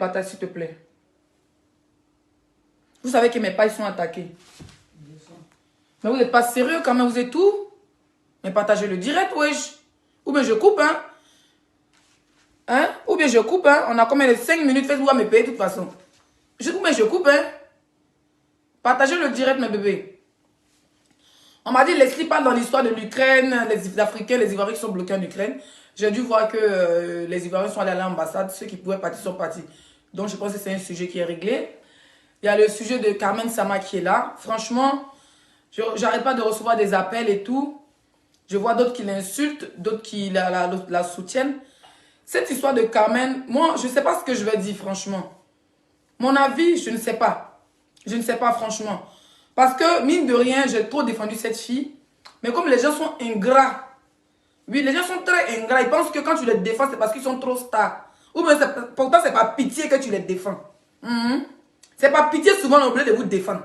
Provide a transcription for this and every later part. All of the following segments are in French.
partage, s'il te plaît. Vous savez que mes pages sont attaquées. Mais vous n'êtes pas sérieux quand même, vous êtes tout. Mais partagez le direct, wesh. Ou bien je coupe, hein. Hein? Ou bien je coupe, hein. On a combien de 5 minutes, Facebook va me payer de toute façon. Ou bien je coupe, hein. Partagez le direct, mes bébés. On m'a dit, Leslie parle dans l'histoire de l'Ukraine, les Africains, les Ivoiriens qui sont bloqués en Ukraine. J'ai dû voir que les Ivoiriens sont allés à l'ambassade. Ceux qui pouvaient partir sont partis. Donc, je pense que c'est un sujet qui est réglé. Il y a le sujet de Carmen Sama qui est là. Franchement, j'arrête pas de recevoir des appels et tout. Je vois d'autres qui l'insultent, d'autres qui la soutiennent. Cette histoire de Carmen, moi, je ne sais pas ce que je vais dire, franchement. Mon avis, je ne sais pas. Je ne sais pas, franchement. Parce que, mine de rien, j'ai trop défendu cette fille. Mais comme les gens sont ingrats, oui, les gens sont très ingrats. Ils pensent que quand tu les défends, c'est parce qu'ils sont trop stars. Ou bien, pourtant, c'est pas pitié que tu les défends. C'est pas pitié, souvent, on oublie de vous défendre.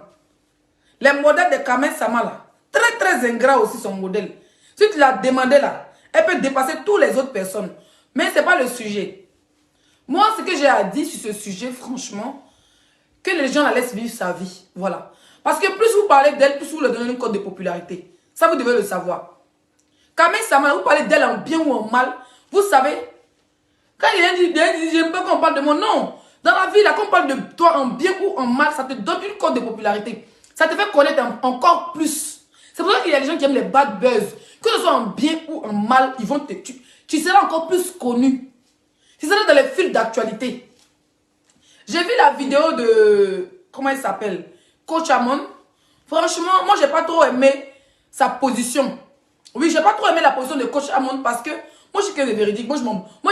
Les modèles de Carmen Sama, là, très, très ingrats aussi, son modèle. Si tu l'as demandé, là, elle peut dépasser toutes les autres personnes. Mais ce n'est pas le sujet. Moi, ce que j'ai à dire sur ce sujet, franchement, que les gens la laissent vivre sa vie. Voilà. Parce que plus vous parlez d'elle, plus vous leur donnez une cote de popularité. Ça, vous devez le savoir. Carmen Sama, vous parlez d'elle en bien ou en mal, vous savez, quand il dit, j'aime pas qu'on parle de moi, non. Dans la vie, là, quand on parle de toi en bien ou en mal, ça te donne une cote de popularité. Ça te fait connaître encore plus. C'est pour ça qu'il y a des gens qui aiment les bad buzz. Que ce soit en bien ou en mal, ils vont te tuer. Tu seras encore plus connu. Tu seras dans les fils d'actualité. J'ai vu la vidéo de... Comment il s'appelle? Coach Amon. Franchement, moi, j'ai pas trop aimé sa position. Oui, j'ai pas trop aimé la position de Coach Amon parce que moi, je suis que de véridique. Moi, je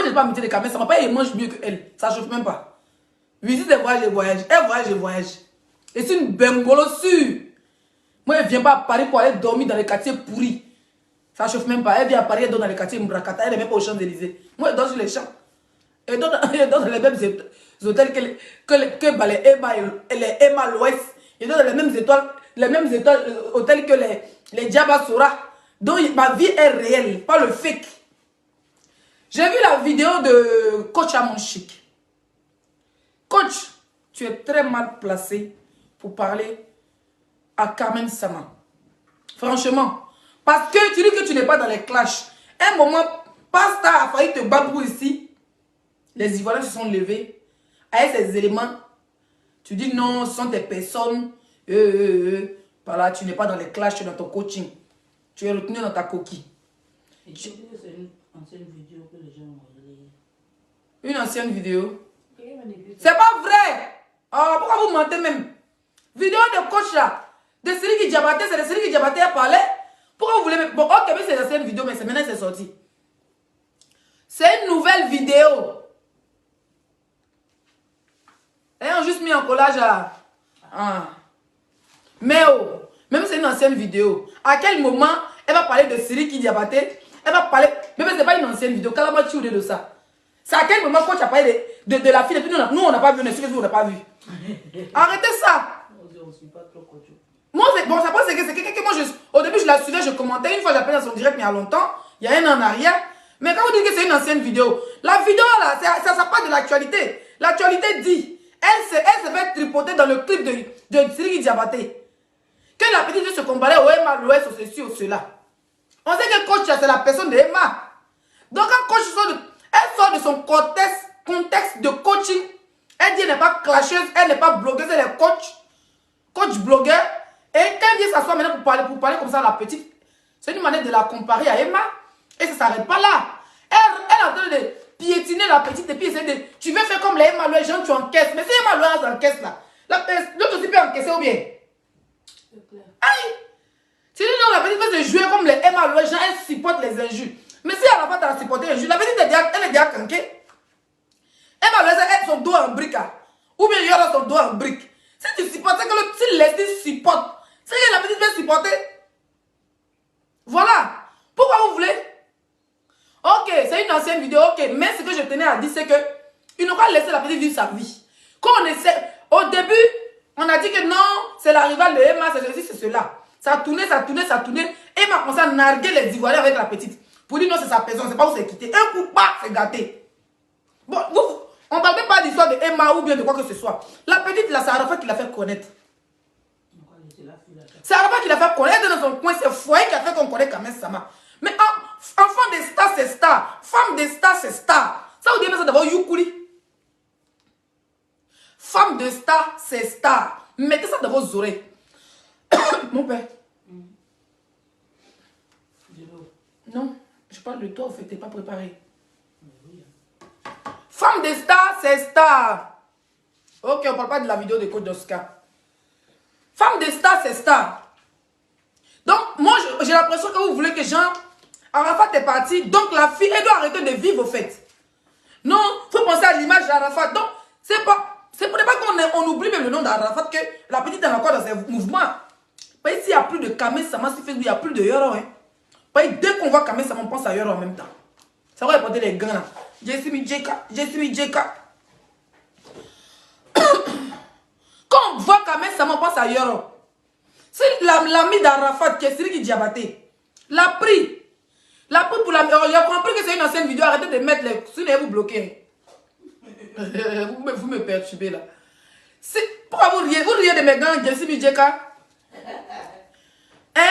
n'ai pas mis de caméras. Ça m'a pas elle mange mieux qu'elle. Ça chauffe même pas. Visite des voyages, voyage. Elle voyage, voyage. Et c'est une bengolo sûre. Moi, elle vient pas à Paris pour aller dormir dans les quartiers pourris. Ça chauffe même pas. Elle vient à Paris, elle dort dans les quartiers Mbrakata. Elle n'est même pas aux Champs-Élysées. Moi, elle dort sur les champs. Elle dort dans les mêmes hôtels que les Emma l'Ouest. Elle dort dans les mêmes hôtels que les Diabasura. Donc, ma vie est réelle, pas le fake. J'ai vu la vidéo de Coach Amon Chic. Coach, tu es très mal placé pour parler à Carmen Sama. Franchement. Parce que tu dis que tu n'es pas dans les clashs. Un moment, Pasta a failli te battre ici. Les Ivoiriens se sont levés. Avec ces éléments, tu dis non, ce sont des personnes. Par là, tu n'es pas dans les clashs, tu es dans ton coaching. Tu es retenu dans ta coquille. Et tu dis que c'est une ancienne vidéo que les gens ont relayée. Une ancienne vidéo? C'est pas vrai! Oh, pourquoi vous mentez même? Vidéo de coach là, de Siriki Diabaté, c'est de Siriki Diabaté à parler. Pourquoi vous voulez... Bon, ok, mais c'est une ancienne vidéo, mais c'est maintenant c'est sorti. C'est une nouvelle vidéo. Ils ont juste mis en collage à... Mais oh, même c'est une ancienne vidéo. À quel moment elle va parler de Siriki Diabaté? Elle va parler... Même c'est pas une ancienne vidéo. Kalamachi ou de ça. C'est à quel moment quand tu as parlé de la fille. Et puis nous, on n'a pas vu. On n'a pas vu. Arrêtez ça. Moi, bon, ça passe, c'est quelqu'un que moi, au début, je la suivais, je commentais. Une fois, j'appelais dans son direct, mais il y a longtemps. Il y a un an en arrière. Mais quand vous dites que c'est une ancienne vidéo, la vidéo, là, ça part de l'actualité. L'actualité dit, elle se fait tripoter dans le clip de Siriki Diabaté. Que la petite se comparait au Emma, l'Ouest, au ceci, au cela. On sait que coach, c'est la personne de Emma. Donc, quand coach elle sort de son contexte de coaching, elle dit qu'elle n'est pas clasheuse, elle n'est pas blogueuse, elle est coach blogueur. Et quand elle vient s'asseoir maintenant pour parler comme ça à la petite, c'est une manière de la comparer à Emma. Et ça ne s'arrête pas là. Elle est en train de piétiner la petite et puis essayer de... Tu veux faire comme les Emma, les gens, tu encaisses. Mais si Emma Lois encaisse là, l'autre aussi peut encaisser ou bien. Aïe! Si la petite veut se jouer comme les Emma Lois, les gens, elle supporte les injures. Mais si elle n'a pas à supporter les injures, la petite elle est déjà canquée. Emma Lois, elle son dos en brique. Ou bien il y aura son dos en brique. Si tu supportes, c'est que le petit Leslie supporte. C'est que la petite veut supporter. Voilà. Pourquoi vous voulez? Ok, c'est une ancienne vidéo, ok. Mais ce que je tenais à dire, c'est que il n'ont pas laissé la petite vivre sa vie. Quand on essaie, au début, on a dit que non, c'est la rivale de Emma, c'est ceci, c'est cela. Ça a tourné, ça a tourné, ça a tourné. Emma a commencé à narguer les Ivoiriens avec la petite. Pour dire non, c'est sa personne, c'est pas où c'est quitté. Un coup, bah, c'est gâté. Bon, On ne parle même pas d'histoire de Emma ou bien de quoi que ce soit. La petite, là, c'est Arafat qui l'a fait connaître. C'est Arafat qui l'a fait connaître dans son coin. C'est Foyer qui a fait qu'on connaît quand même Sama. Mais enfant de star, c'est star. Femme de star, c'est star. Ça, vous dites ça d'abord Yukuli. Femme de star, c'est star. Mettez ça dans vos oreilles. Mon père. Non, je parle de toi, en fait, t'es pas préparé. Femme de star, c'est star. Ok, on parle pas de la vidéo de Coach d'Oscar. Femme de star, c'est star. Donc, moi, j'ai l'impression que vous voulez que Jean Arafat est parti. Donc, la fille, elle doit arrêter de vivre, au fait. Non, il faut penser à l'image d'Arafat. Donc, c'est pour ne pas qu'on oublie même le nom d'Arafat que la petite est encore dans ses mouvements. Parce qu'il n'y a plus de Kamé Sama sur Facebook, il n'y a plus de Yoro. Hein. Dès qu'on voit Kamé Sama, on pense à Yoro en même temps. Ça va porter les gants là. Jessimi Jeka. Quand on voit Kamé Sama, on pense à Yoro. C'est l'ami d'Arafat qui est Siriki Diabaté. L'a pris. Pour la... Il a compris que c'est une ancienne vidéo. Arrêtez de mettre les... Sinon, vous bloquez. Vous me perturbez là. Pourquoi vous riez de mes gants, Jessimi Jeka? Hein?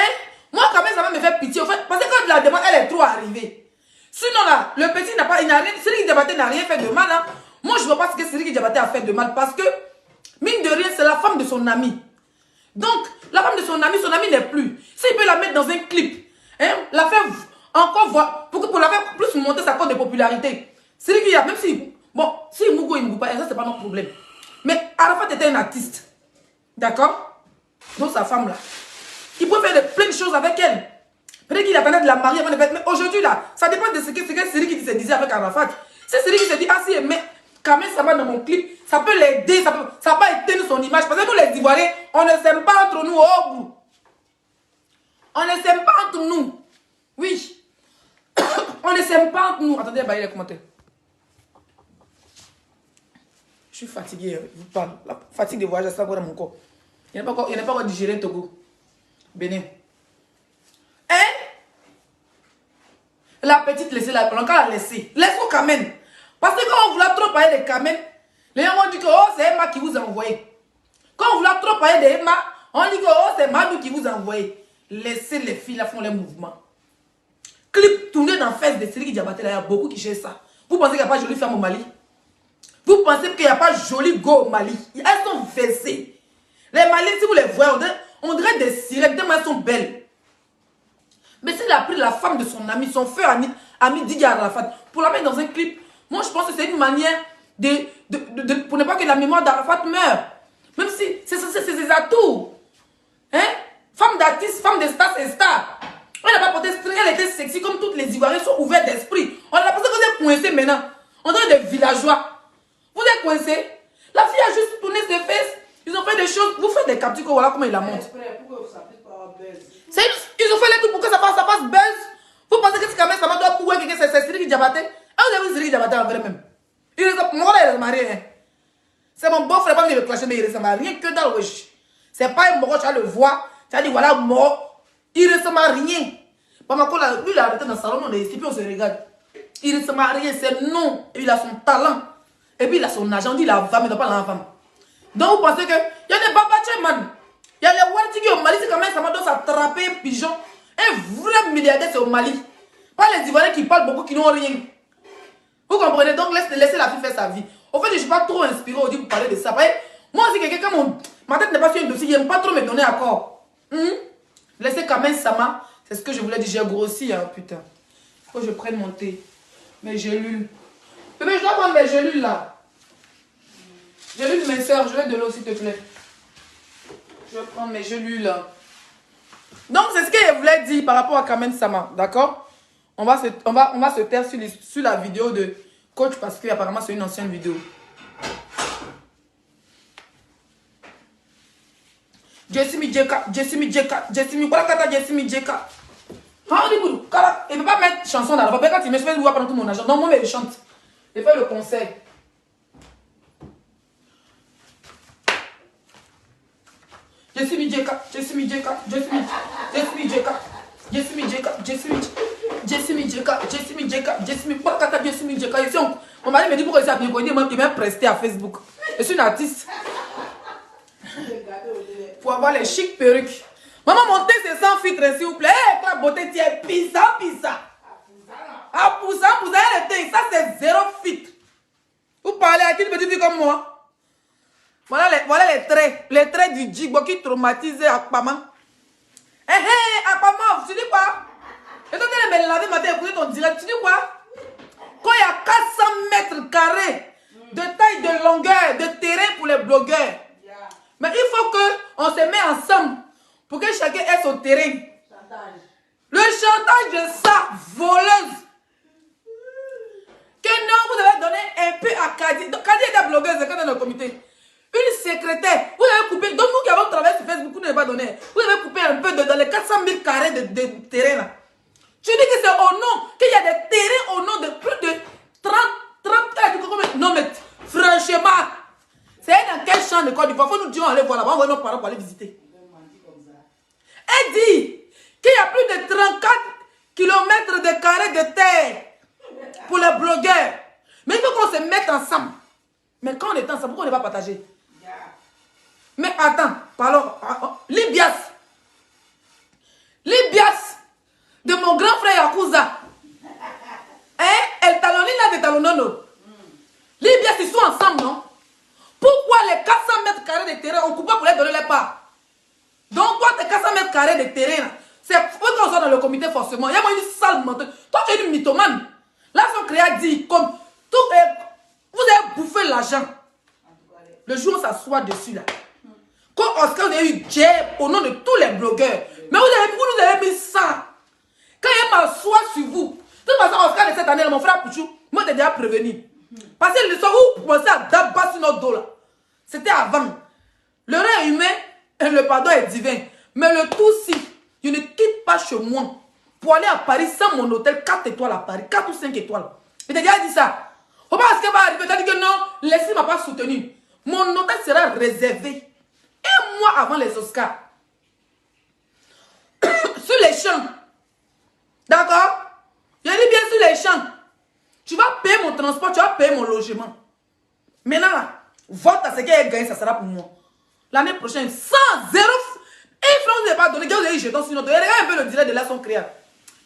Moi, quand même, ça va me faire pitié. En fait, parce que quand la demande, elle est trop arrivée. Sinon, là, le petit n'a pas... Siriki Diabaté n'a rien fait de mal. Hein. Moi, je ne vois pas ce que Siriki Diabaté a fait de mal. Parce que, mine de rien, c'est la femme de son ami. Donc, la femme de son ami n'est plus. S'il peut la mettre dans un clip, hein, la faire encore voir, pour la faire plus monter sa cote de popularité. Siriki, même si... Bon, si il Mougo, il ne Mougo pas, ça, c'est pas notre problème. Mais Arafat était un artiste. D'accord? Donc, sa femme, là. Il peut faire plein de choses avec elle. Peut-être qu'il attendait de la marier avant de faire. Mais aujourd'hui, là, ça dépend de ce que Siriki se disait avec Arafat. Si Siriki se dit, ah si, mais quand même, ça va dans mon clip, ça peut l'aider, ça va pas éteindre son image. Parce que nous, les Ivoiriens, on ne s'aime pas entre nous au bout. On ne s'aime pas entre nous. Oui. On ne s'aime pas entre nous. Attendez, bah, il les commentaires. Je suis fatiguée, je vous parle. La fatigue de voyage, ça va dans mon corps. Il n'y a pas encore digéré Togo. Bénin. Hein? La petite laissée là, pendant qu'on l'a laissée. Laisse-nous quand même. Parce que quand on voulait trop parler de Kamen, les gens ont dit que oh, c'est Emma qui vous a envoyé. Quand on voulait trop parler de Emma, on dit que oh, c'est Madou qui vous a envoyé. Laissez les filles là font les mouvements. Clip tourné dans la fesse de Siriki Diabaté là, il y a beaucoup qui cherchent ça. Vous pensez qu'il n'y a pas de jolie femme au Mali? Vous pensez qu'il n'y a pas de jolie go au Mali? Elles sont fessées. Les Maliens, si vous les voyez, on dirait des sirènes, tellement elles sont belles. Mais s'il a pris la femme de son ami, son frère ami Didier Arafat, pour la mettre dans un clip, moi je pense que c'est une manière pour ne pas que la mémoire d'Arafat meure. Même si c'est ses atouts. Hein? Femme d'artiste, femme de star, c'est star. Elle n'a pas porté string, elle était sexy comme toutes les Ivoiriens sont ouverts d'esprit. On a l'impression que vous êtes coincés maintenant. On dirait des villageois. Vous êtes coincés. La fille a juste tourné ses fesses. Ils ont fait des choses. Vous faites des captures, voilà comment il la montre. Ils ont fait les trucs pour que ça fasse buzz. Vous pensez que c'est quand même ça doit pouvoir que c'est Siriki Diabaté? Ah, vous avez vu Siriki Diabaté en vrai même. Moi là, il est marié. Hein. C'est mon beau-frère, pas venir le clasher, mais il ressemble à rien que dans le wesh. C'est pas un mort, tu vas le voir. Tu vas dire voilà, mort. Il ressemble à rien. Bamako, lui, il a arrêté dans le salon, on est ici, puis on se regarde. Il ressemble à rien, c'est non. Et il a son talent. Et puis il a son agent, on dit la femme, il n'a pas la femme. Donc vous pensez que il y a des babachés, man. Il y a les Waltigi au Mali, c'est quand même ça doit s'attraper un pigeon. Un vrai milliardaire, c'est au Mali. Pas les Ivoiriens qui parlent beaucoup, qui n'ont rien. Vous comprenez? Donc laissez la fille faire sa vie. Au fait, je ne suis pas trop inspiré au dit pour parler de ça. Moi, si quelqu'un, comme ma tête n'est pas sur un dossier, il n'aime pas trop me donner accord. Laissez quand même Sama. C'est ce que je voulais dire. J'ai grossi, hein, putain. Faut que je prenne mon thé. Mes gélules. Bébé, je dois prendre mes gélules là. Gélules, mes soeurs, je veux de l'eau, s'il te plaît. Je vais prendre mes gélules là. Donc, c'est ce que je voulais dire par rapport à Kamen Sama. D'accord? On va se taire sur la vidéo de Coach parce que apparemment c'est une ancienne vidéo. Jessimi Jeka. Voilà, Jessimi Jeka. Il ne peut pas mettre chanson dans la voix. Quand il me fait voir pendant tout mon argent. Non, moi, mais il chante. Il fait le concert. Jessimi Jeka. Jessimi Djeka. Mon mari me dit pourquoi il s'est appelé, il m'a presté à Facebook. Je suis une artiste. Pour avoir les chics perruques. Maman, montez ces 100 filtres, s'il vous plaît. Hey, la beauté, tu es pisa. Ah, poussa, ça c'est 0 filtre. Vous parlez à qui petite fille comme moi? Voilà les traits du Djigbo qui traumatise Akpama. Akpama, tu dis quoi? Et toi, tu me laver matin, écouter ton direct, tu dis quoi? Quand il y a 400 mètres carrés de taille, de longueur, de terrain pour les blogueurs. Mais il faut qu'on se mette ensemble pour que chacun ait son terrain. Le chantage de ça, voleuse. Que non, vous avez donné un peu à Kadi. Kadi était blogueuse, c'est quand dans le comité. Une secrétaire, vous avez coupé. Donc nous qui avons travaillé sur Facebook, vous n'avez pas donné. Vous avez coupé un peu dans les 400 000 carrés de terrain là. Tu dis que c'est au nom, qu'il y a des terrains au nom de plus de 30 non mais franchement, c'est dans quel champ de Côte d'Ivoire? Il faut nous dire, on va aller voir là-bas, on va nos parents pour aller visiter. Elle dit qu'il y a plus de 34 km de carrés de terre pour les blogueurs. Mais il faut qu'on se mette ensemble. Mais quand on est ensemble, pourquoi on ne va pas partager? Mais attends, parlons. Libias, de mon grand frère Yakuza. Elle talonne là de talonnono. Libias, ils sont ensemble, non? Pourquoi les 400 mètres carrés de terrain, on ne coupe pas pour les donner les parts? Donc, toi, tes 400 mètres carrés de terrain, c'est faut qu'on soit dans le comité forcément. Il y a une sale menteuse. Toi, tu es une mythomane. Là, son créa dit, comme tout vous avez bouffé l'argent. Le jour où on s'assoit dessus, là. Quand Oscar, vous avez eu Jay au nom de tous les blogueurs. Mais vous nous avez mis ça. Quand il m'assoit sur vous, de toute façon, Oscar de cette année, mon frère Pouchou, moi, je t'ai déjà prévenu. Parce que l'histoire où vous pensez à d'abattre sur notre dos, là, c'était avant. Le rêve humain et le pardon est divin. Mais le tout, si je ne quitte pas chez moi pour aller à Paris sans mon hôtel 4 étoiles à Paris, 4 ou 5 étoiles. Je t'ai déjà dit ça. Faut pas ce qu'elle va arriver. Tu as dit que non, laissez m'a pas soutenu. Mon hôtel sera réservé. Un mois avant les Oscars. Sur les champs. D'accord? Je dis bien sur les champs. Tu vas payer mon transport, tu vas payer mon logement. Maintenant, là, vote à ce qu'elle a gagné, ça sera pour moi. L'année prochaine, 100, 0. Et France ne pas donné, vous avez jeté sur notre. Regardez un peu le direct de la son créa.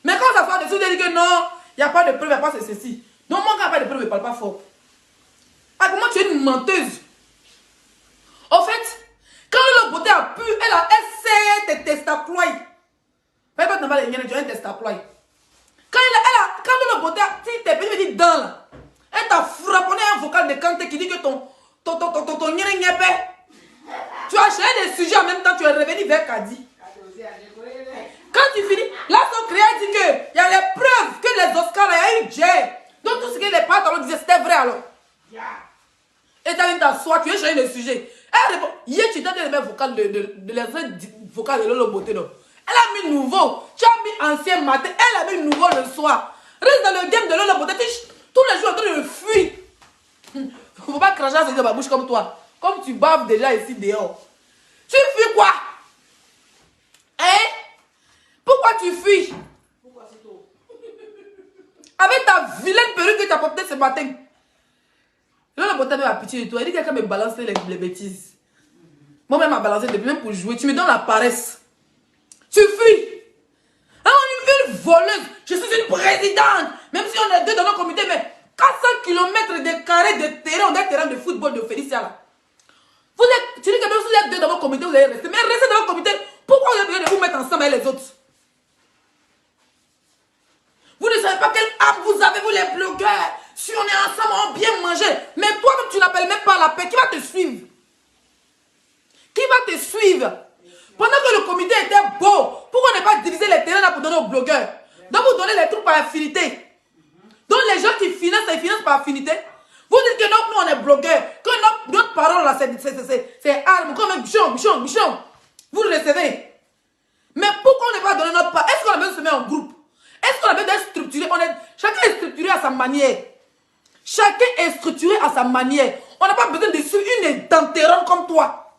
Mais quand ça soit dessus, vous dit que non, il n'y a pas de preuve, il n'y a pas ceci. Donc, moi, quand il n'y a pas de preuve, je ne parle pas fort. Ah, comment tu es une menteuse? En fait, quand le beauté a pu, elle a essayé de testaployer. Mais quand tu n'as pas les tu as un testaployer. Quand le beauté a, si t'es petit dans là, elle t'a frapponné un vocal de Kanté qui dit que ton tu as cherché des sujets en même temps, tu es revenu vers Kadi. Quand tu finis, là, son créa dit qu'il y a les preuves que les Oscars, il y a eu Jay. Donc tout ce que les parents disaient, c'était vrai alors. Et tu as vu t'asseoir, tu as cherché des sujets. Elle répond, hier tu t'as les mêmes vocales de vocales de Lolo Beauté. Elle a mis nouveau, tu as mis ancien matin, elle a mis nouveau le soir. Reste dans le game de Lolo Beauté, tous les jours en train de fuir. Il ne faut pas cracher dans ma bouche comme toi. Comme tu baves déjà ici dehors. Tu fuis quoi? Hein? Pourquoi tu fuis? Pourquoi c'est tout? Avec ta vilaine perruque que tu as portée ce matin. Là, le beauté a pitié de toi. Il dit que quelqu'un me balance les bêtises. Moi-même, m'a balancé depuis même pour jouer. Tu me donnes la paresse. Tu fuis. Ah, on est une voleuse. Je suis une présidente. Même si on est deux dans notre comité, mais 400 km de carrés de terrain, on a un terrain de football de Félicia là. Vous êtes, tu dis que même si vous êtes deux dans votre comité, vous allez rester. Mais restez dans votre comité. Pourquoi vous êtes de vous mettre ensemble avec les autres? Vous ne savez pas quelle âme vous avez, vous les blogueurs. Si on est ensemble, on va bien manger. Mais toi-même, tu n'appelles même pas la paix. Qui va te suivre? Qui va te suivre? Pendant que le comité était beau, pourquoi ne pas diviser les terrains là pour donner aux blogueurs? Donc vous donnez les trucs par affinité. Donc les gens qui financent, ils financent par affinité. Vous dites que non, nous on est blogueurs. Que notre parole là, c'est arme. Comme un bichon. Vous le recevez. Mais pourquoi on n'est pas donné notre part? Est-ce qu'on a besoin de se mettre en groupe? Est-ce qu'on a besoin d'être structuré? Chacun est structuré à sa manière. Chacun est structuré à sa manière. On n'a pas besoin de suivre une dentéronne comme toi.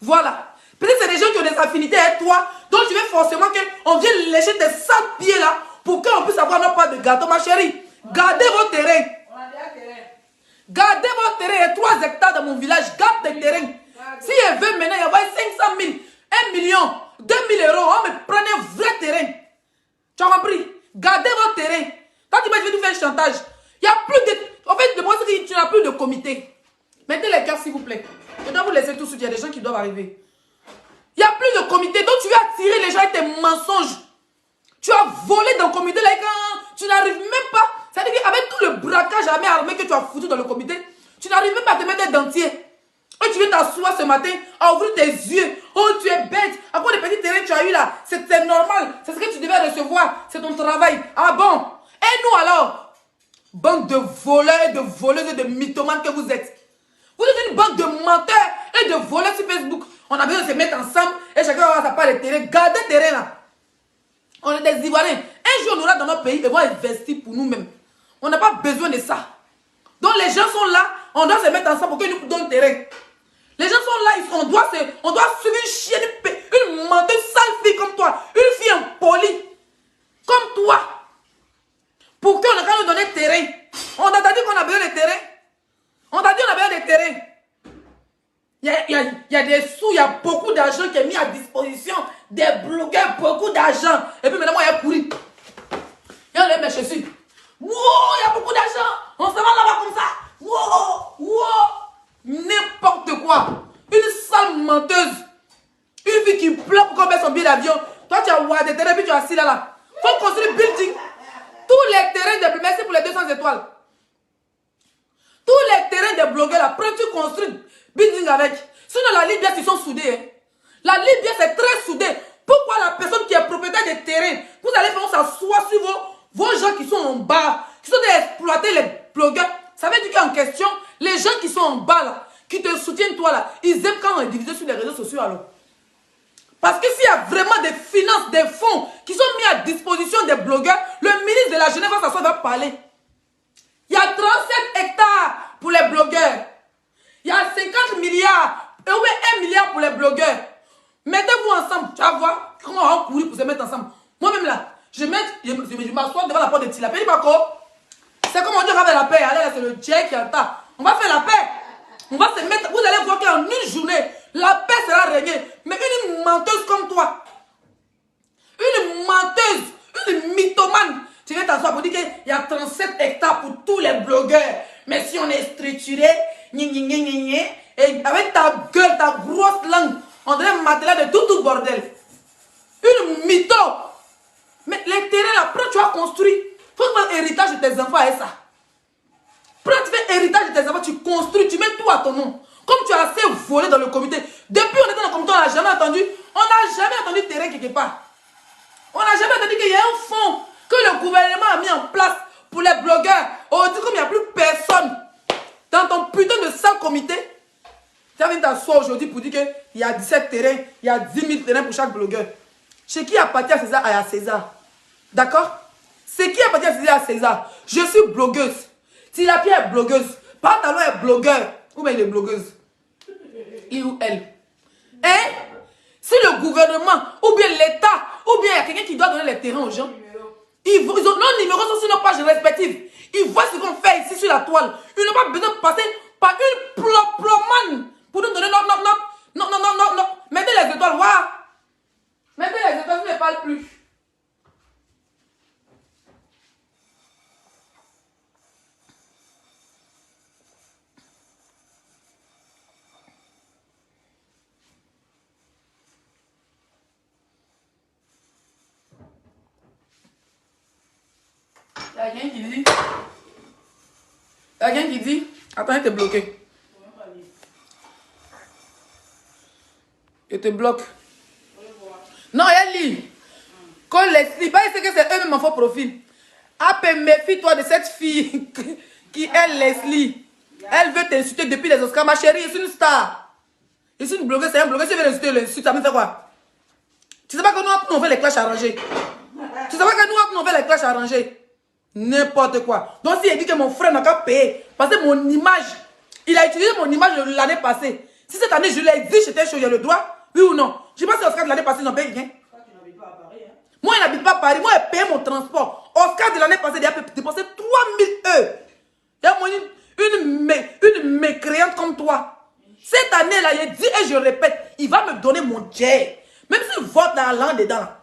Voilà. Peut-être que c'est des gens qui ont des affinités avec toi. Donc tu veux forcément qu'on vienne lécher tes sales pieds là pour qu'on puisse avoir notre part de gâteau, ma chérie. Gardez vos terrains. Gardez vos terrains. Il y a 3 hectares dans mon village. Garde tes terrains. Si elle veut maintenant, il y a 500 000, 1 million, 2 000 euros, on me prenait un vrai terrain. Tu as compris? Gardez vos terrains. Quand tu vas nous faire un chantage, il n'y a plus de... En fait, le problème, c'est que tu n'as plus de comité. Mettez les cœurs, s'il vous plaît. Je dois vous laisser tout de suite. Il y a des gens qui doivent arriver. Il n'y a plus de comité. Donc, tu vas attirer les gens avec tes mensonges. Tu as volé dans le comité. Là, tu n'arrives même pas. C'est-à-dire qu'avec tout le braquage à main armée que tu as foutu dans le comité, tu n'arrives même pas à te mettre des dentiers. Et tu viens t'asseoir ce matin à ouvrir tes yeux. Oh, tu es bête. À quoi les petits terrains que tu as eu là? C'est normal. C'est ce que tu devais recevoir. C'est ton travail. Ah bon? Et nous alors? Bande de voleurs et de voleuses et de mythomanes que vous êtes. Vous êtes une bande de menteurs et de voleurs sur Facebook. On a besoin de se mettre ensemble et chacun va avoir sa part de terrain. Gardez le terrain là. On est des Ivoiriens. Un jour on aura dans notre pays et on va investir pour nous-mêmes. On n'a pas besoin de ça. Donc les gens sont là. On doit se mettre ensemble pour qu'ils nous donnent le terrain. Les gens sont là, on doit suivre une chienne, une menteuse sale fille comme toi, une fille impolie, comme toi, pour qu'on nous donner le terrain. On t'a dit qu'on a besoin de terrain. On t'a dit qu'on a besoin de terrain. Il y a des sous, il y a beaucoup d'argent qui est mis à disposition des blogueurs, beaucoup d'argent. Et puis maintenant, moi, il y a pourri. Et on les met dessus. Wow, il y a beaucoup d'argent. On se va là-bas comme ça. Wow, wow. N'importe quoi. Une sale menteuse. Une fille qui pleure pour qu'on mette son billet d'avion. Toi, tu as des terrains, puis tu es assis là. Faut construire building. Tous les terrains de... Merci pour les 200 étoiles. Tous les terrains de blogueurs là, prends tu construis building avec. Sinon, la Libye, ils sont soudés. Hein. La Libye, c'est très soudé. Pourquoi la personne qui est propriétaire des terrains, vous allez faire s'asseoir sur vos gens qui sont en bas, qui sont exploiter les blogueurs. Ça veut dire qu'en question, les gens qui sont en bas là, qui te soutiennent toi là, ils aiment quand on est divisé sur les réseaux sociaux alors. Parce que s'il y a vraiment des finances, des fonds qui sont mis à disposition des blogueurs, le ministre de la Jeunesse va s'asseoir, va parler. Il y a 37 hectares pour les blogueurs. Il y a 50 milliards, et oui, 1 milliard pour les blogueurs. Mettez-vous ensemble, tu vas voir comment on va courir pour se mettre ensemble. Moi-même là, je m'assois devant la porte de Tilapé. C'est comme on dit, on va faire la paix. Allez, là, c'est le Dieu qui entend. On va faire la paix. On va se mettre. Vous allez voir qu'en une journée, la paix sera régnée. Mais une menteuse comme toi, une menteuse, une mythomane, tu viens t'asseoir pour dire qu'il y a 37 hectares pour tous les blogueurs. Mais si on est structuré, et avec ta gueule, ta grosse langue, on dirait un matelas de tout bordel. Une mytho. Mais les terrains là, après tu as construit. Faut faire héritage de tes enfants avec ça. Prends, tu fais héritage de tes enfants, tu construis, tu mets tout à ton nom. Comme tu as assez volé dans le comité. Depuis on était dans le comité, on n'a jamais entendu. On n'a jamais entendu terrain quelque part. On n'a jamais entendu qu'il y a un fonds que le gouvernement a mis en place pour les blogueurs. Aujourd'hui, comme il n'y a plus personne dans ton putain de sale comité, tu as venu t'asseoir aujourd'hui pour dire qu'il y a 17 terrains, il y a 10 000 terrains pour chaque blogueur. Chez qui appartient à César et à César? D'accord? C'est qui appartient à César et à César? Je suis blogueuse. Tilapé est blogueuse. Pantalon est blogueur. Ou bien il est blogueuse? Il ou elle? Hein? Si le gouvernement, ou bien l'État, ou bien il y a quelqu'un qui doit donner les terrains aux gens, ils ont nos numéros sont sur nos pages respectives. Ils voient ce qu'on fait ici sur la toile. Ils n'ont pas besoin de passer par une plomane pour nous donner non. Mettez les étoiles, voilà. Mettez les étoiles, je ne parle plus. Il y a quelqu'un qui dit. Il y a quelqu'un qui dit. Attends, il te bloqué. Il te bloque. Non, elle lit. Quand Leslie, pas c'est que c'est eux-mêmes en faux profil. Méfie-toi de cette fille qui est Leslie. Elle veut t'insulter depuis les Oscars. Ma chérie, c'est une star. Je suis une blogueuse, c'est un blogueur. Si elle veut insulter, l'insulte, ça me fait quoi? Tu sais pas que nous, on fait les clashs arrangés. Tu sais pas que nous, on fait les clashs arrangés. N'importe quoi. Donc, si il dit que mon frère n'a qu'à payer, parce que mon image, il a utilisé mon image l'année passée. Si cette année, je l'ai dit, j'étais chaud, j'ai le droit, oui ou non? Je ne sais pas si Oscar de l'année passée, ils n'ont payé rien. Moi, il n'habite pas Paris. Moi, il paye mon transport. Oscar de l'année passée, il a dépensé 3000 €. Il y a une mécréante comme toi. Cette année-là, il dit, et je répète, il va me donner mon jet. Même s'il vote dans la langue dedans. Là.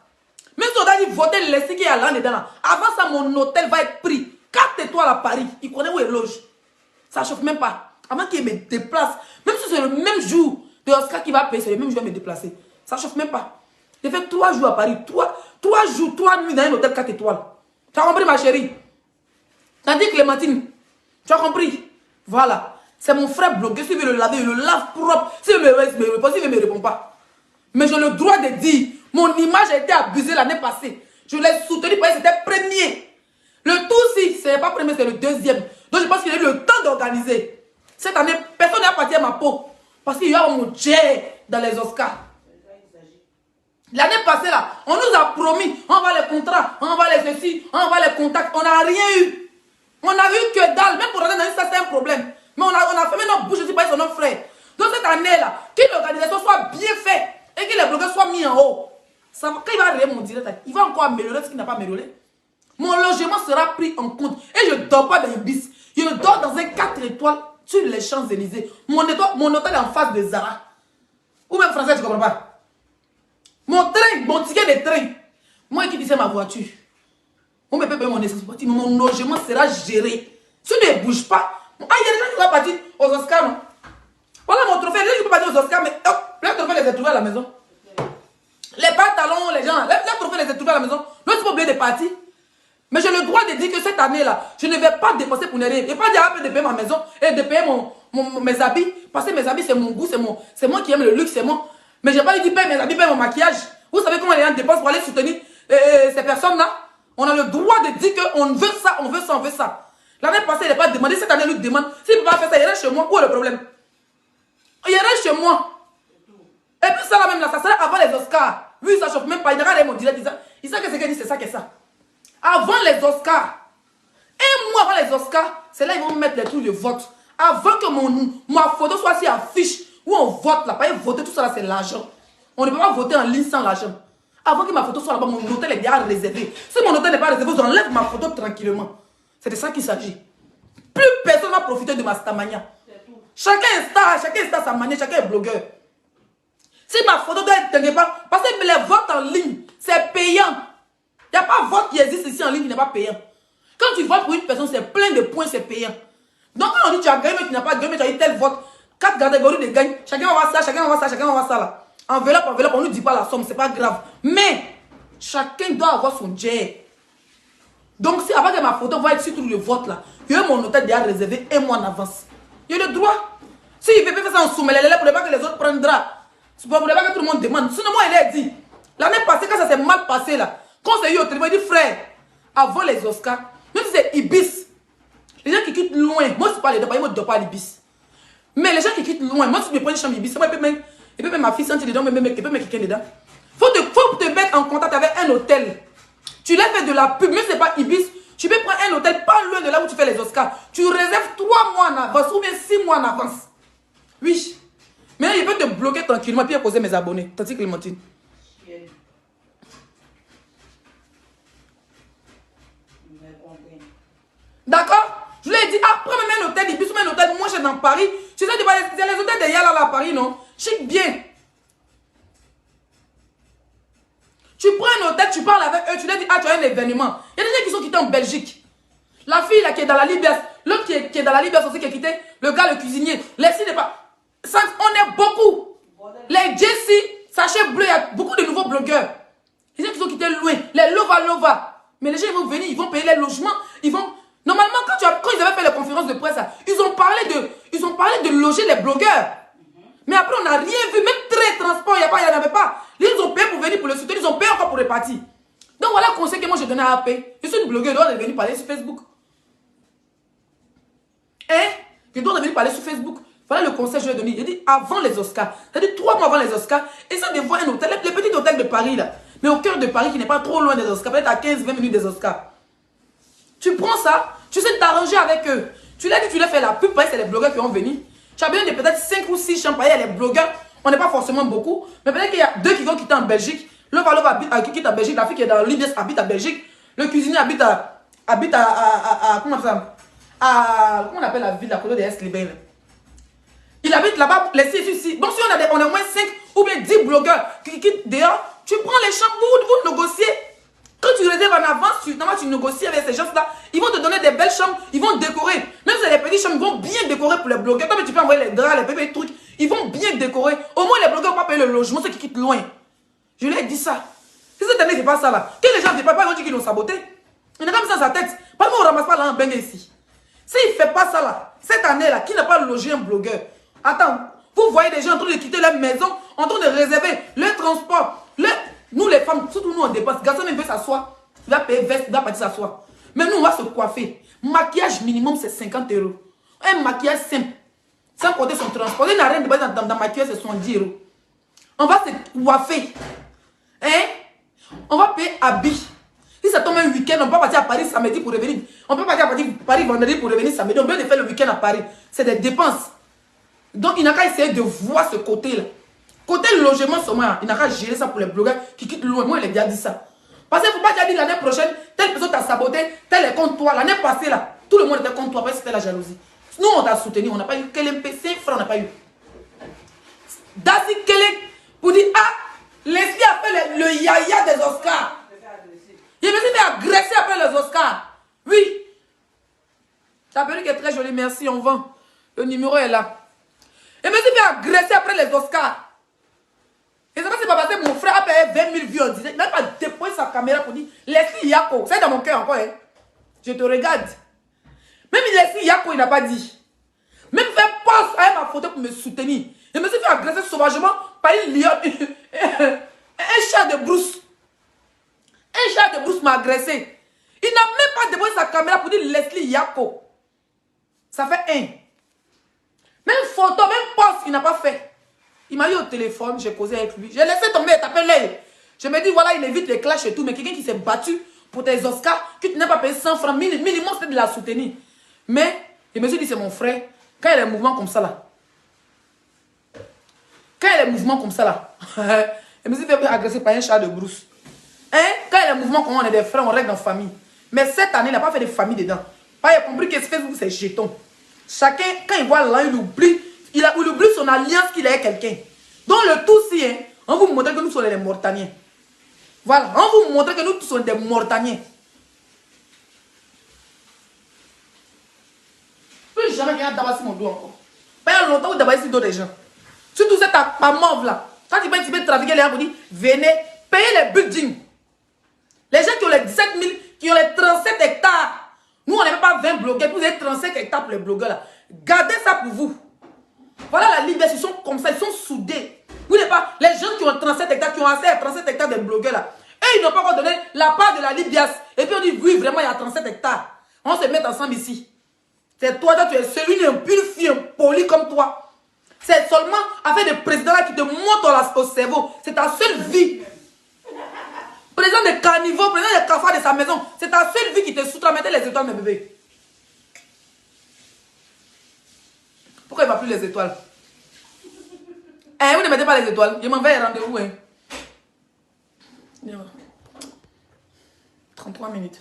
Même si on a dit voter, laisser qu'il y a la langue dedans. Là. Avant ça, mon hôtel va être pris. 4 étoiles à Paris. Il connaît où il loge. Ça ne chauffe même pas. Avant qu'il me déplace. Même si c'est le même jour de Oscar qui va payer, c'est le même jour qu'il va me déplacer. Ça ne chauffe même pas. J'ai fait 3 jours à Paris. 3 jours, 3 nuits dans un hôtel 4 étoiles. Tu as compris, ma chérie? Tu as dit, Clémentine? Tu as compris? Voilà. C'est mon frère bloqué. S'il veut le laver, il le lave propre. S'il me répond, s'il ne me répond pas. Mais j'ai le droit de dire, mon image a été abusée l'année passée. Je l'ai soutenu parce que c'était premier. Le tout-ci, ce n'est pas premier, c'est le deuxième. Donc je pense qu'il a eu le temps d'organiser. Cette année, personne n'a parti à ma peau. Parce qu'il y a mon jet dans les Oscars. L'année passée, là, on nous a promis, on va les contrats, on va les ceci, on va les contacts. On n'a rien eu. On n'a eu que dalle. Même pour rentrer dans une salle, c'est un problème. Mais on a fermé notre bouche aussi parce que c'est notre frère. Donc cette année-là, que l'organisation soit bien faite et que les blogueurs soient mis en haut. Ça, quand il va arriver mon direct, il va encore améliorer ce qu'il n'a pas amélioré. Mon logement sera pris en compte. Et je ne dors pas dans une bis. Je dors dans un 4 étoiles sur les Champs-Élysées. Mon hôtel est en face de Zara. Ou même français, tu ne comprends pas. Mon train, mon ticket de train. Moi qui disais ma voiture. On me peut payer mon essence. Mon logement sera géré. Si tu ne bouges pas. Ah, il y a des gens qui vont partir aux Oscars, non? Voilà mon trophée. Les gens qui vont partir aux Oscars, mais oh, les trophées les ai trouvés à la maison. Les pantalons, les gens, les trophées les ai trouvés à la maison. Nous, il faut oublier de partir. Mais j'ai le droit de dire que cette année-là, je ne vais pas dépenser pour ne rien. Je ne vais pas dire de payer ma maison et de payer mes habits. Parce que mes habits, c'est mon goût, c'est moi qui aime le luxe, c'est moi. Mais je n'ai pas dit payer mes habits, payer mon maquillage. Vous savez comment les gens dépensent pour aller soutenir ces personnes-là? On a le droit de dire qu'on veut ça, on veut ça, on veut ça. L'année passée, il n'a pas demandé. Cette année, il nous demande. S'il ne peut pas faire ça, il reste chez moi. Où est le problème? Il reste chez moi. Et puis ça, là même, là, ça sera avant les Oscars. Oui, ça ne chauffe même pas. Il regarde mon direct. Il sait que c'est qu'elle dit, c'est ça, que ça. Avant les Oscars. Un mois avant les Oscars, c'est là ils vont mettre les trucs de vote. Avant que ma photo soit si affiche où on vote là. Pas voter, tout ça là, c'est l'argent. On ne peut pas voter en ligne sans l'argent. Avant que ma photo soit là-bas, mon hôtel est déjà réservé. Si mon hôtel n'est pas réservé, vous enlèvez ma photo tranquillement. C'est de ça qu'il s'agit. Plus personne va profiter de ma stamania. Chacun est star sa manière, chacun est blogueur. Si ma photo doit être quelque part, parce que les votes en ligne, c'est payant. Il n'y a pas de vote qui existe ici en ligne qui n'est pas payant. Quand tu votes pour une personne, c'est plein de points, c'est payant. Donc quand on dit tu as gagné, mais tu n'as pas gagné, mais tu as eu tel vote, 4 catégories de gagne, chacun va voir ça, chacun va voir ça, chacun va voir ça là. Enveloppe, on ne nous dit pas la somme, c'est pas grave. Mais chacun doit avoir son jet. Donc si avant que ma photo va être sur tout le vote là, il y a mon hôtel déjà réservé un mois en avance. Il y a le droit. Si il veut faire ça en soumet, pour ne pas que les autres prennent drap. C'est pour ne pas que tout le monde demande. Sinon moi il a dit, l'année passée quand ça s'est mal passé là, quand c'est eu au téléphone, il dit frère, avant les Oscars, même si c'est Ibis, les gens qui quittent loin, moi c'est pas les deux, moi je ne dors pas à l'Ibis. Mais les gens qui quittent loin, moi si je me prends une chambre Ibis, moi il peut même ma fille sentir dedans, il peut mettre quelqu'un dedans. Faut te mettre en contact avec un hôtel. Tu l'as fait de la pub, même si ce n'est pas Ibis, tu peux prendre un hôtel pas loin de là où tu fais les Oscars. Tu réserves 3 mois en avance ou bien 6 mois en avance. Oui. Maintenant, il peut te bloquer tranquillement et puis poser mes abonnés. T'as dit Clémentine? D'accord? Je lui ai dit, ah, prends même un hôtel Ibis ou un hôtel moins cher dans Paris. Tu sais, c'est les hôtels de Yala là à Paris, non? Chic bien. Tu prends un hôtel, tu parles avec eux, tu leur dis, ah, tu as un événement. Il y a des gens qui sont quittés en Belgique. La fille là qui est dans la Libye, l'autre qui est dans la Libye aussi qui est quitté, le gars, le cuisinier. Les filles n'est pas. Ça, on est beaucoup. Les Jessie, Sachet Bleu, il y a beaucoup de nouveaux blogueurs. Les gens qui sont quittés loin, les Lova. Mais les gens ils vont venir, ils vont payer les logements, ils vont. Normalement, quand ils avaient fait les conférences de presse, là, ils ont parlé de loger les blogueurs. Mais après, on n'a rien vu, même très transport, il n'y en avait pas. Ils ont payé pour venir pour le soutenir, ils ont payé encore pour repartir. Donc voilà le conseil que moi j'ai donné à AP. Je suis une blogueuse, je dois venir parler sur Facebook. Je dois venir parler sur Facebook. Voilà le conseil que je lui ai donné. Il dit avant les Oscars, c'est-à-dire 3 mois avant les Oscars, essaie de voir un hôtel, les petits hôtels de Paris là, mais au cœur de Paris qui n'est pas trop loin des Oscars, peut-être à 15-20 minutes des Oscars. Tu prends ça, tu sais t'arranger avec eux. Tu l'as dit, tu l'as fait la pub, parce que c'est les blogueurs qui vont venir. Tu as besoin de peut-être 5 ou 6 chambres. Il y a les blogueurs, on n'est pas forcément beaucoup, mais peut-être qu'il y a 2 qui vont quitter en Belgique. Lova quitte à Belgique. La fille qui est dans l'IBS habite à Belgique. Le cuisinier habite à comment ça? Comment on appelle la ville à côté de Est-Libé? Il habite là-bas, les ici. Donc si on a au moins 5 ou bien 10 blogueurs qui quittent dehors, tu prends les chambres, vous négociez. Quand tu réserves en avance, tu négocies avec ces gens-là. Ils vont te donner des belles chambres, ils vont décorer. Même si c'est des petites chambres, ils vont bien décorer pour les blogueurs. Toi, tu peux envoyer les draps, les bébés, les trucs. Ils vont bien décorer. Au moins, les blogueurs vont pas payer le logement, ceux qui quittent loin. Je lui ai dit ça. Si cette année, c'est pas ça là. Que les gens ne pas, ils vont dire qu'ils l'ont saboté. Il n'a comme ça dans sa tête. Pourquoi on ne ramasse pas là en bain ici? S'il ne fait pas ça là, cette année-là, qui n'a pas logé un blogueur? Attends, vous voyez des gens en train de quitter leur maison, en train de réserver le transport. Nous les femmes, surtout nous on dépense. Garçon même veut s'asseoir, il va payer veste, il va partir s'asseoir. Mais nous on va se coiffer. Maquillage minimum c'est 50 €. Un maquillage simple, sans compter son transport. Il n'a rien de base dans maquillage, c'est 70 €. On va se coiffer. Hein? On va payer habits. Si ça tombe un week-end, on peut partir à Paris samedi pour revenir. On peut partir à Paris vendredi pour revenir samedi. On peut faire le week-end à Paris. C'est des dépenses. Donc, il n'a qu'à essayer de voir ce côté-là. Côté logement, seulement, il n'a qu'à gérer ça pour les blogueurs qui quittent loin. Moi, il a déjà dit ça. Parce qu'il ne faut pas dire l'année prochaine, telle personne t'a saboté, tel est contre toi. L'année passée, là, tout le monde était contre toi parce que c'était la jalousie. Nous, on t'a soutenu. On n'a pas eu quel MP5 francs, on n'a pas eu. Dassi Kelek, pour dire, ah, Leslie a fait le yaya des Oscars. Il me dit, mais agresser après les Oscars. Oui. Ta perruque est très jolie, merci, on vend. Le numéro est là. Il me dit, mais agresser après les Oscars. Et c'est pas parce que mon frère a payé 20 000 vues en direct. Il n'a pas déposé sa caméra pour dire, Leslie Yako. C'est dans mon cœur encore, hein. Je te regarde. Même Leslie Yako, il n'a pas dit. Même fait poste avec ma photo pour me soutenir. Il me dit, fait agresser sauvagement par une lionne. Un chat de brousse. Un chat de brousse m'a agressé. Il n'a même pas déposé sa caméra pour dire Leslie Yako. Ça fait un. Même photo, même poste, il n'a pas fait. Il m'a eu au téléphone, j'ai causé avec lui. J'ai laissé tomber, il t'appelle l'œil. Je me dis, voilà, il évite les clashs et tout. Mais quelqu'un qui s'est battu pour tes Oscars, que tu n'as pas payé 100 francs, minimum, c'était de la soutenir. Mais, je me suis dit, c'est mon frère. Quand il y a des mouvements comme ça, là. Quand il y a des mouvements comme ça, là. Je me suis fait agresser par un chat de brousse. Hein? Quand il y a des mouvements comme on est des frères, on règle en famille. Mais cette année, il n'a pas fait de famille dedans. Pas, il a compris que Facebook, c'est jeton. Chacun, quand il voit l'un, il oublie son alliance qu'il a avec quelqu'un. Donc le tout, si, hein, on vous montre que nous sommes des Mauritaniens. Voilà, on vous montre que nous tous sommes des Mauritaniens. Plus jamais quelqu'un d'abasser mon dos encore. Pas il y a longtemps que d'abasser le dos des gens. Surtout cette mauve là. Quand tu peux trafiquer les gens pour dire, venez, payez les buildings. Les gens qui ont les 17 000, qui ont les 37 hectares. Nous, on n'avait pas 20 blogueurs, vous avez 35 hectares pour les blogueurs là. Gardez ça pour vous. Voilà la liberté, ils sont comme ça, ils sont soudés. Vous n'avez pas, les gens qui ont 37 hectares, qui ont assez à 37 hectares des blogueurs là, et ils n'ont pas encore donné la part de la Libias. Et puis on dit, oui, vraiment, il y a 37 hectares. On se met ensemble ici. C'est toi, tu es celui une pure fille, poli comme toi. C'est seulement avec des présidents là qui te montent au cerveau. C'est ta seule vie. Président des carnivores, président des cafards de sa maison. C'est ta seule vie qui te soutient à mettre les étoiles, mes bébés. Pourquoi il ne va plus les étoiles? Vous ne mettez pas les étoiles. Je m'en vais rendez-vous. Hein. 33 minutes.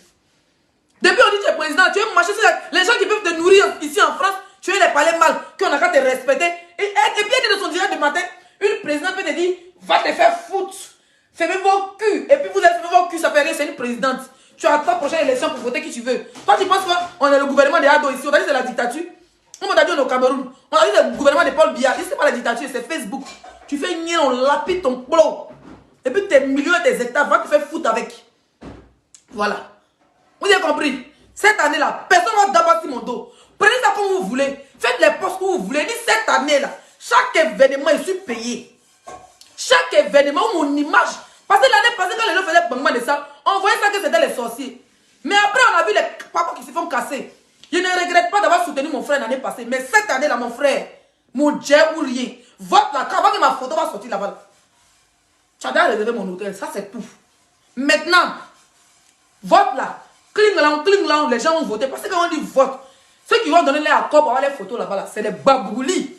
Depuis on dit que tu es président, tu veux marcher sur les gens qui peuvent te nourrir ici en France, tu veux les parler mal, qu'on a qu'à te respecter. Et bien de son direct de matin, une présidente peut te dire, va te faire foutre. Fermez vos culs. Et puis vous avez fermé vos culs, ça fait rien, c'est une présidente. Tu as 3 prochaines élections pour voter qui tu veux. Toi, tu penses qu'on est le gouvernement des Ado ici, on a dit c'est la dictature. On m'a dit on est au Cameroun. On a dit c'est le gouvernement de Paul Biya. Ici, c'est pas la dictature, c'est Facebook. Tu fais une on lapide ton plot. Et puis tes millions et tes hectares, va te faire foutre avec. Voilà. Vous avez compris? Cette année-là, personne ne va d'abord sur mon dos. Prenez ça comme vous voulez. Faites les postes que vous voulez. Ni cette année-là, chaque événement, je suis payé. Chaque événement, mon image. Parce que l'année passée, quand les gens faisaient bangement de ça, on voyait ça que c'était les sorciers. Mais après, on a vu les papas qui se font casser. Je ne regrette pas d'avoir soutenu mon frère l'année passée. Mais cette année-là, mon frère, mon Dieu ou rien. Vote là, quand ma photo va sortir là-bas. Tu as déjà réservé mon hôtel. Ça, c'est tout. Maintenant, vote là. Cling là, les gens vont voter. Parce que quand on dit vote, ceux qui vont donner les accords pour avoir les photos là-bas, c'est les baboulis.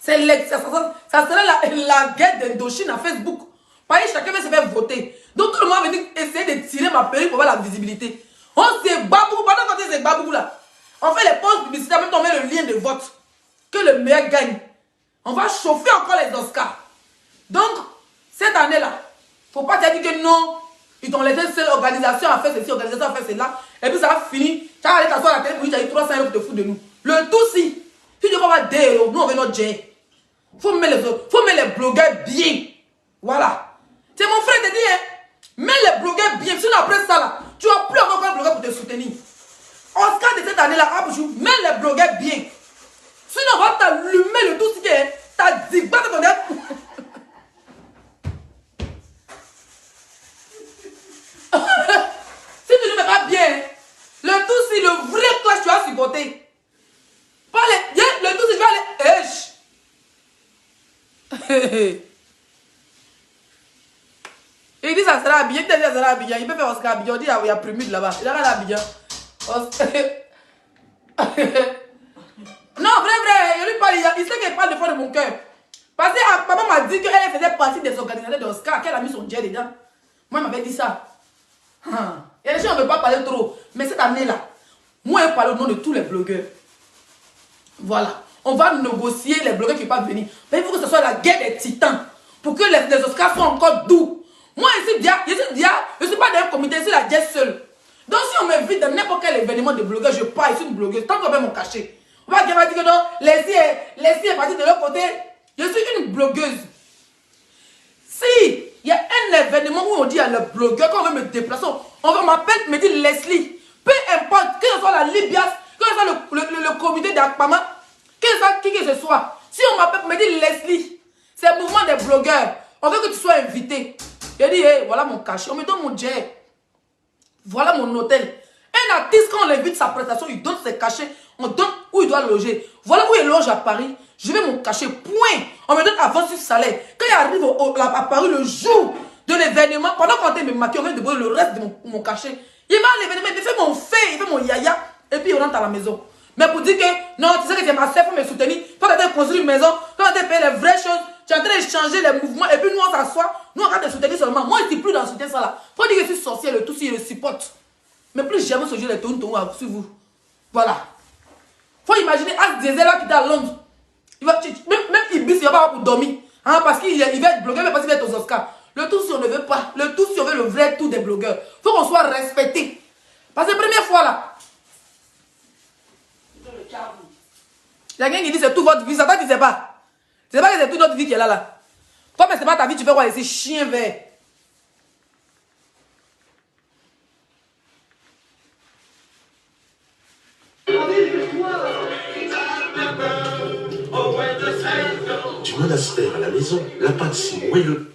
Ça serait la guerre d'Indochine à Facebook. Pareil, chacun veut se faire voter. Donc tout le monde va venir essayer de tirer ma perruque pour avoir la visibilité. On se bat beaucoup. Pendant qu'on se bat beaucoup là, on fait les pauses publicitaires, même on met le lien de vote. Que le meilleur gagne. On va chauffer encore les Oscars. Donc, cette année-là, il ne faut pas te dire que non, ils t'ont laissé seule organisation à faire ceci, organisation à faire cela. Et puis ça va finir. Tu vas aller t'asseoir à la télé pour dire tu as eu 300 € pour te foutre de nous. Le tout si tu dis qu'on va dire, nous on veut notre jet. Faut mettre les blogueurs bien. Voilà. C'est mon frère qui te dit, hein, mets les blogueurs bien. Sinon après ça là, tu n'as plus encore un blogueur pour te soutenir. Oscar de cette année-là, mets les blogueurs bien. Sinon on va t'allumer le tout si tu t'as dit, bah ton si tu ne mets pas bien, le tout si le vrai clash tu vas supporter. Pas les, le tout si tu vas aller. Il dit ça sera habillé, il dit ça sera habillé. Il peut faire Oscar habillé, on dit il y a Prémude là-bas. Il a rien habillé. Non, vrai, il lui parle, il sait qu'elle parle de fond de mon cœur. Parce que maman m'a dit qu'elle faisait partie des organisateurs d'Oscar, qu'elle a mis son jet dedans. Moi, elle m'avait dit ça. Il y a des gens qui ne veulent pas parler trop. Mais cette année-là, moi, je parle au nom de tous les blogueurs. Voilà. On va négocier les blogueurs qui ne peuvent pas venir. Mais il faut que ce soit la guerre des titans. Pour que les Oscars soient encore doux. Moi, je ne suis pas dans un comité, je suis la guerre seule. Donc, si on m'invite dans n'importe quel événement de blogueurs, je pars, je suis une blogueuse. Tant qu'on met mon cachet. On va dire que non, Leslie est partie de l'autre côté. Je suis une blogueuse. Si il y a un événement où on dit à le blogueur, quand on veut me déplacer, on m'appelle, me dit Leslie. Peu importe, que ce soit la Libias, que ce soit le comité d'Akpama, que ce soit qui que ce soit. Si on m'appelle, me dit Leslie, c'est le mouvement des blogueurs. On veut que tu sois invité. Je dis, hey, voilà mon cachet, on me donne mon jet. Voilà mon hôtel. Un artiste, quand on l'invite sa prestation, il donne ses cachets, on donne où il doit loger. Voilà où il loge à Paris. Je vais mon cachet, point. On me donne avant sur salaire. Quand il arrive à Paris le jour de l'événement, pendant qu'on me maquille, on vient de le reste de mon cachet. Il va à l'événement, il fait mon fait, il fait mon yaya, et puis il rentre à la maison. Mais pour dire que, non, tu sais que c'est ma sœur, il faut me soutenir. Toi, tu as construire une maison, toi, tu as fait les vraies choses, tu es en train de changer les mouvements, et puis nous, on s'assoit, nous, on va te soutenir seulement. Moi, je ne suis plus dans le soutien, ça là. Il faut dire que je suis sorcière, le tout, si je le supporte. Mais plus jamais ce jeu les tourne sur vous. Voilà. Il faut imaginer As Diesel là qui est à Londres. Même Ibis, il va pas avoir pour dormir. Hein, parce qu'il va être blogueur, mais parce qu'il va être aux Oscars. Le tout si on ne veut pas. Le tout si on veut le vrai tout des blogueurs. Il faut qu'on soit respecté. Parce que la première fois là. Il y a quelqu'un qui dit c'est toute votre vie. Ça toi tu sais pas. Tu sais pas que c'est toute notre vie qui est là. Toi, mais c'est pas ta vie, tu fais quoi ici? Chien vert. Du monastère à la maison, la pâte si moelleuse.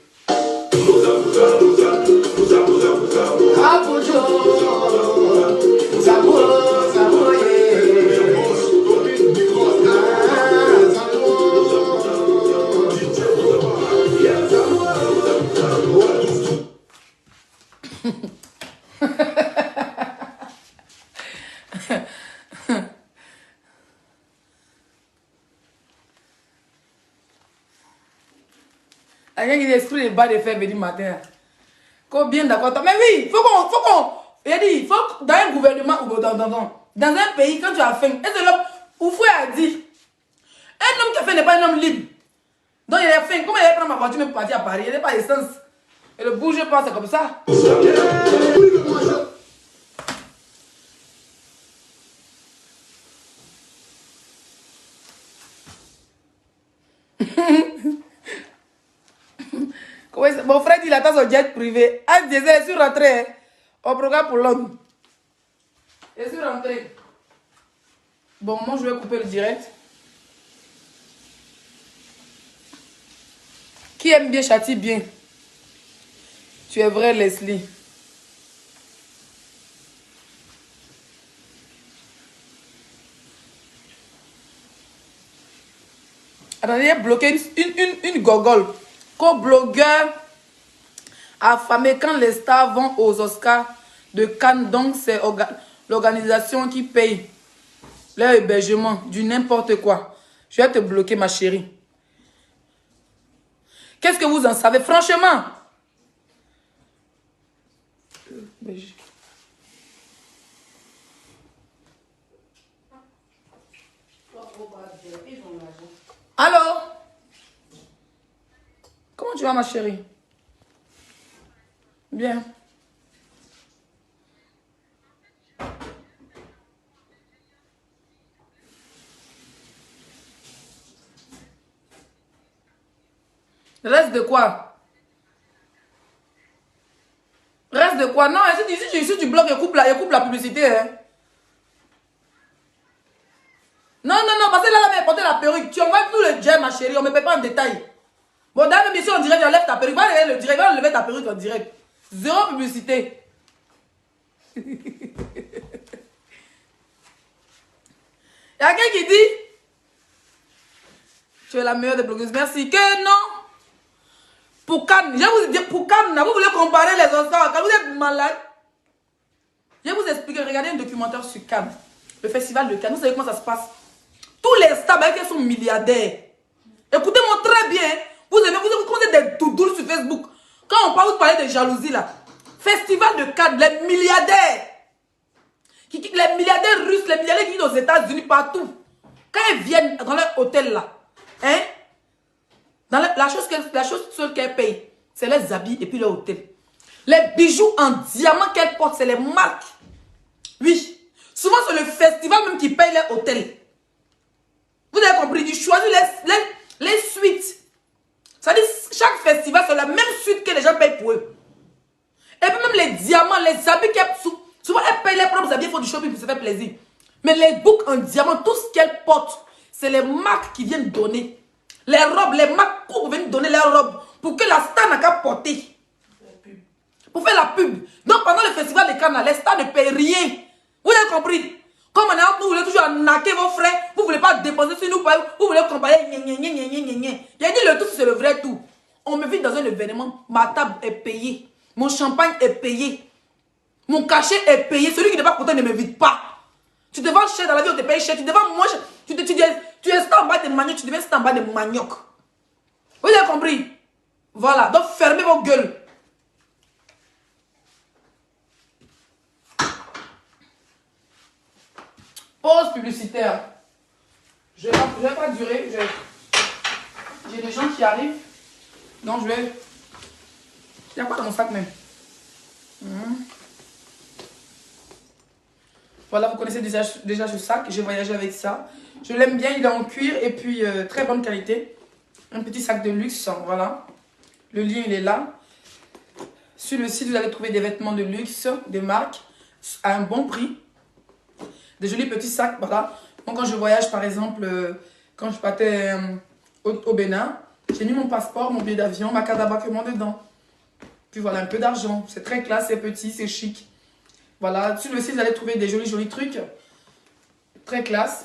Quelqu'un qui dit esprit de bas de faire venir matin. Bien d'accord. Mais oui, il faut qu'on. Il a dit, il faut dans un gouvernement ou dans un pays, quand tu as faim, et c'est l'homme, Oufoué a dit, un homme qui a faim n'est pas un homme libre. Donc il a faim. Comment il va prendre ma voiture même pour partir à Paris? Il n'y a pas d'essence. Et le bouge pas, c'est comme ça. Mon frère dit il attend son jet privé. As Diesel, je suis rentré au programme pour Londres. Je suis rentré. Bon, moi je vais couper le direct. Qui aime bien châtie bien. Tu es vrai, Leslie. Attendez, il a bloqué une gogole. Co-blogueur affamé quand les stars vont aux Oscars de Cannes. Donc, c'est l'organisation qui paye leur hébergement, du n'importe quoi. Je vais te bloquer, ma chérie. Qu'est-ce que vous en savez? Franchement, Belgique. Allô? Comment tu vas, ma chérie? Bien. Reste de quoi? Reste de quoi? Non, si tu bloques, coupe la publicité. Hein. Non, parce que là, elle m'a porté la perruque. Tu envoies tout le jet, ma chérie. On ne me paie pas en détail. Bon, dans la mission, on dirait, tu enlèves ta perruque. Va enlever ta perruque en direct. Zéro publicité. Il y a quelqu'un qui dit, tu es la meilleure des blogueuses. Merci. Que non. Pour Cannes, je vais vous dire, pour Cannes, vous voulez comparer les Oscars, quand vous êtes malade. Je vais vous expliquer, regardez un documentaire sur Cannes, le festival de Cannes, vous savez comment ça se passe. Tous les stars, ils sont milliardaires. Écoutez-moi très bien, vous connaissez des doudoules sur Facebook. Quand on parle, vous parlez de jalousie là. Festival de Cannes, les milliardaires. Les milliardaires russes, les milliardaires qui viennent aux États-Unis, partout. Quand ils viennent dans leur hôtel là, hein, la chose seule qu'elle paye, c'est les habits et puis le hôtel. Les bijoux en diamant qu'elle porte, c'est les marques. Oui. Souvent, c'est le festival même qui paye les hôtels. Vous avez compris? Ils choisissent les suites. C'est-à-dire, chaque festival, c'est la même suite que les gens payent pour eux. Et puis même les diamants, les habits qu'elle... Souvent, elle paye les propres habits, il faut du shopping pour se faire plaisir. Mais les boucles en diamant, tout ce qu'elle porte, c'est les marques qui viennent donner. Les robes, les marques pour venir donner leurs robes. Pour que la star n'a qu'à porter. Pour faire la pub. Donc pendant le festival de Cannes, les stars ne payent rien. Vous avez compris? Comme on est entre nous, vous voulez toujours arnaquer vos frères. Vous ne voulez pas déposer sur nous. Vous voulez comparer. Il a dit le tout, c'est le vrai tout. On me vit dans un événement. Ma table est payée. Mon champagne est payé. Mon cachet est payé. Celui qui n'est pas content ne me vide pas. Tu te vends cher dans la vie, on te paye cher. Tu te vends moins cher. Tu es en bas de manioc, tu deviens en bas de manioc. Vous avez compris? Voilà, donc fermez vos gueules. Pause publicitaire. Je ne vais pas durer. J'ai des gens qui arrivent. Donc je vais... Il y a quoi dans mon sac même? Voilà, vous connaissez déjà ce sac. J'ai voyagé avec ça. Je l'aime bien, il est en cuir et puis très bonne qualité. Un petit sac de luxe, voilà. Le lien, il est là. Sur le site, vous allez trouver des vêtements de luxe, de marque, à un bon prix. Des jolis petits sacs, voilà. Moi, quand je voyage, par exemple, quand je partais au Bénin, j'ai mis mon passeport, mon billet d'avion, ma carte d'embarquement dedans. Puis voilà, un peu d'argent. C'est très classe, c'est petit, c'est chic. Voilà, sur le site, vous allez trouver des jolis trucs. Très classe.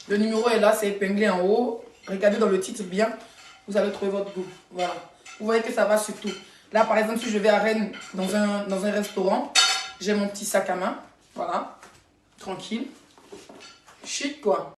Le numéro est là, c'est épinglé en haut. Regardez dans le titre bien, vous allez trouver votre goût. Voilà. Vous voyez que ça va sur tout. Là, par exemple, si je vais à Rennes dans un restaurant, j'ai mon petit sac à main. Voilà. Tranquille. Chic, quoi.